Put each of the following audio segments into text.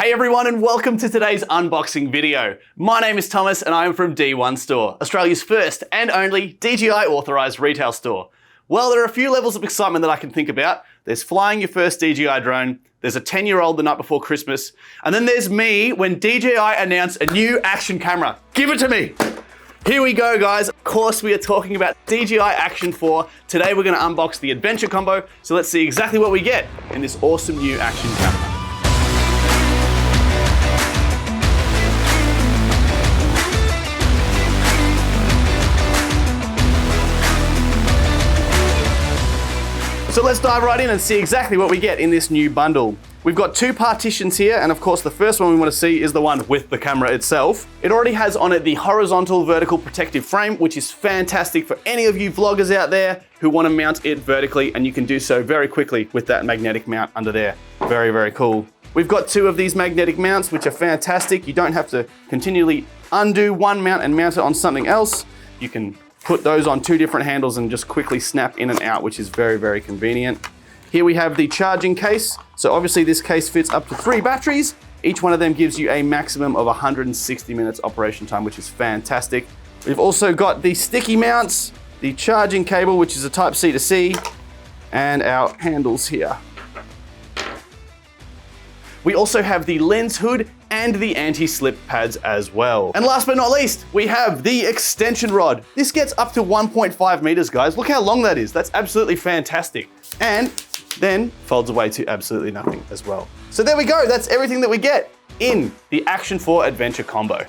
Hey everyone, and welcome to today's unboxing video. My name is Thomas and I am from D1 Store, Australia's first and only DJI Authorised Retail Store. Well, there are a few levels of excitement that I can think about. There's flying your first DJI drone, there's a 10-year-old the night before Christmas, and then there's me when DJI announced a new action camera. Give it to me! Here we go, guys. Of course, we are talking about DJI Action 4. Today we're going to unbox the Adventure Combo, so let's see exactly what we get in this awesome new action camera. So let's dive right in and see exactly what we get in this new bundle. We've got two partitions here, and of course the first one we want to see is the one with the camera itself. It already has on it the horizontal vertical protective frame, which is fantastic for any of you vloggers out there who want to mount it vertically, and you can do so very quickly with that magnetic mount under there. Very, very cool. We've got two of these magnetic mounts, which are fantastic. You don't have to continually undo one mount and mount it on something else. You can put those on two different handles and just quickly snap in and out, which is very, very convenient. Here we have the charging case. So obviously this case fits up to 3 batteries. Each one of them gives you a maximum of 160 minutes operation time, which is fantastic. We've also got the sticky mounts, the charging cable, which is a type C to C, and our handles here. We also have the lens hood and the anti-slip pads as well. And last but not least, we have the extension rod. This gets up to 1.5 meters, guys. Look how long that is. That's absolutely fantastic. And then folds away to absolutely nothing as well. So there we go. That's everything that we get in the Action 4 Adventure Combo.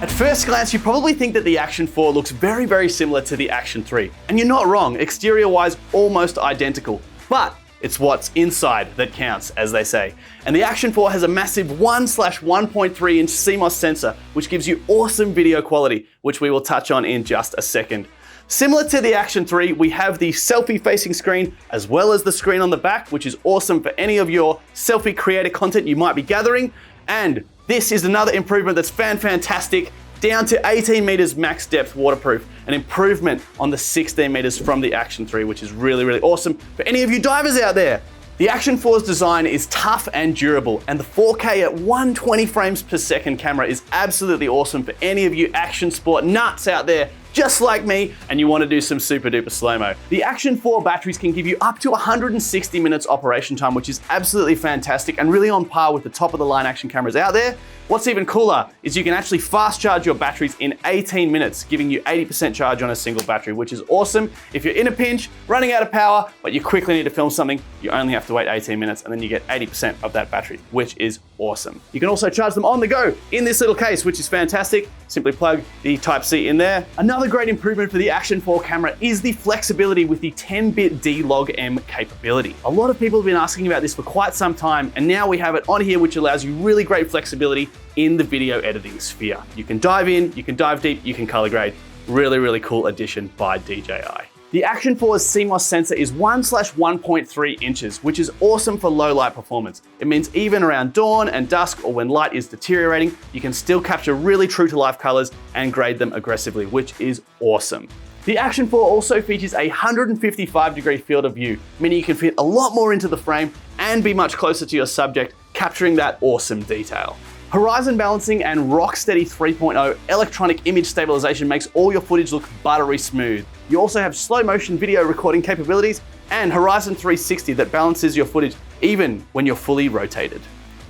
At first glance, you probably think that the Action 4 looks very, very similar to the Action 3. And you're not wrong, exterior-wise, almost identical. But it's what's inside that counts, as they say. And the Action 4 has a massive 1/1.3 inch CMOS sensor, which gives you awesome video quality, which we will touch on in just a second. Similar to the Action 3, we have the selfie-facing screen, as well as the screen on the back, which is awesome for any of your selfie creator content you might be gathering. And this is another improvement that's fantastic, down to 18 meters max depth waterproof, an improvement on the 16 meters from the Action 3, which is really, really awesome for any of you divers out there. The Action 4's design is tough and durable, and the 4K at 120 frames per second camera is absolutely awesome for any of you action sport nuts out there, just like me, and you want to do some super duper slow-mo. The Action 4 batteries can give you up to 160 minutes operation time, which is absolutely fantastic and really on par with the top of the line action cameras out there. What's even cooler is you can actually fast charge your batteries in 18 minutes, giving you 80% charge on a single battery, which is awesome. If you're in a pinch, running out of power, but you quickly need to film something, you only have to wait 18 minutes and then you get 80% of that battery, which is awesome. You can also charge them on the go in this little case, which is fantastic. Simply plug the Type C in there. Another great improvement for the Action 4 camera is the flexibility with the 10-bit D-Log-M capability. A lot of people have been asking about this for quite some time, and now we have it on here, which allows you really great flexibility in the video editing sphere. You can dive in, you can dive deep, you can color grade. Really, really cool addition by DJI. The Action 4's CMOS sensor is 1/1.3 inches, which is awesome for low light performance. It means even around dawn and dusk, or when light is deteriorating, you can still capture really true to life colors and grade them aggressively, which is awesome. The Action 4 also features a 155-degree field of view, meaning you can fit a lot more into the frame and be much closer to your subject, capturing that awesome detail. Horizon balancing and rock-steady 3.0 electronic image stabilization makes all your footage look buttery smooth. You also have slow motion video recording capabilities and Horizon 360 that balances your footage even when you're fully rotated.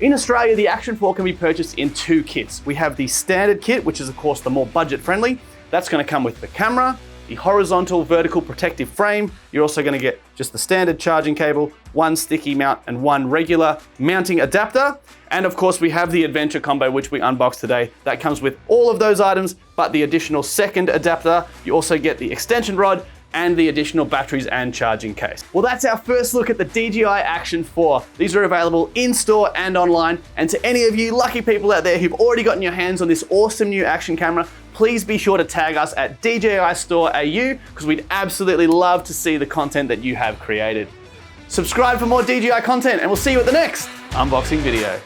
In Australia, the Action 4 can be purchased in 2 kits. We have the standard kit, which is of course the more budget friendly. That's going to come with the camera, the horizontal vertical protective frame. You're also going to get just the standard charging cable, 1 sticky mount and 1 regular mounting adapter. And of course we have the Adventure Combo, which we unboxed today. That comes with all of those items, but the additional second adapter. You also get the extension rod and the additional batteries and charging case. Well, that's our first look at the DJI Action 4. These are available in store and online. And to any of you lucky people out there who've already gotten your hands on this awesome new action camera, please be sure to tag us at DJI Store AU, because we'd absolutely love to see the content that you have created. Subscribe for more DJI content, and we'll see you at the next unboxing video.